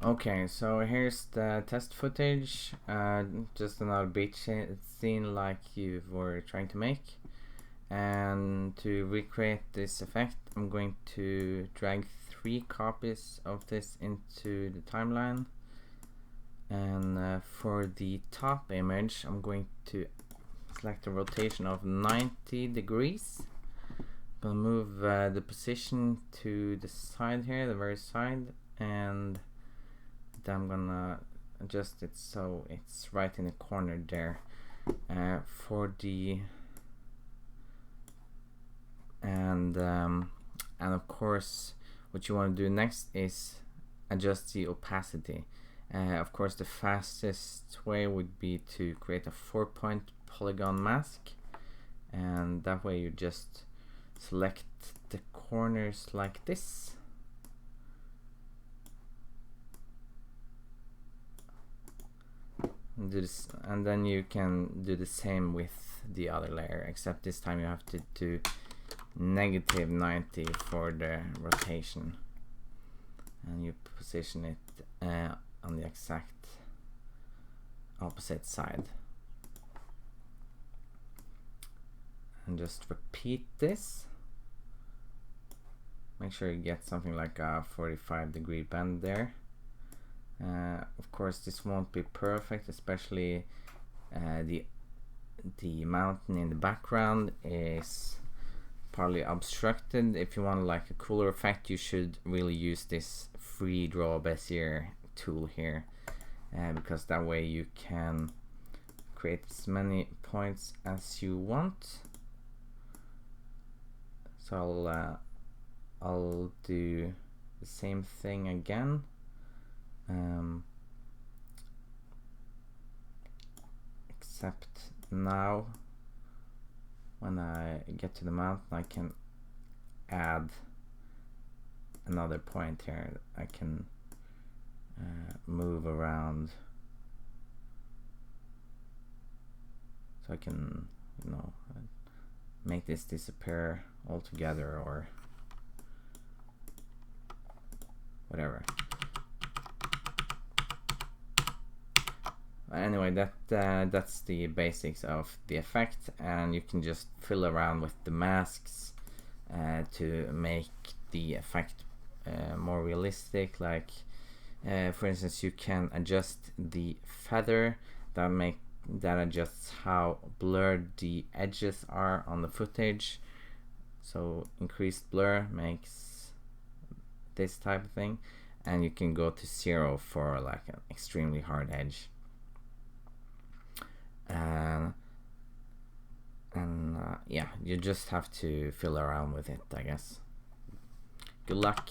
Okay, so here's the test footage, just another beach scene like you were trying to make. And to recreate this effect, I'm going to drag 3 copies of this into the timeline. And for the top image, I'm going to select a rotation of 90 degrees. I'll move the position to the side here, the very side, and then I'm gonna adjust it so it's right in the corner there. For the and of course, what you want to do next is adjust the opacity. Of course, the fastest way would be to create a 4-point polygon mask, and that way you just select the corners like this. And do this, and then you can do the same with the other layer, except this time you have to do -90 for the rotation, and you position it on the exact opposite side, and just repeat this. Make sure you get something like a 45-degree bend there. Of course, this won't be perfect, especially the mountain in the background is partly obstructed. If you want like a cooler effect, you should really use this free draw Bezier tool here, because that way you can create as many points as you want. So I'll do the same thing again. Except now when I get to the mountain, I can add another point here. I can move around, so I can, you know, make this disappear altogether or whatever. Anyway, that's the basics of the effect, and you can just fill around with the masks to make the effect more realistic. Like for instance, you can adjust the feather, that adjusts how blurred the edges are on the footage. So increased blur makes this type of thing, and you can go to 0 for like an extremely hard edge. Yeah, you just have to fill around with it, I guess. Good luck.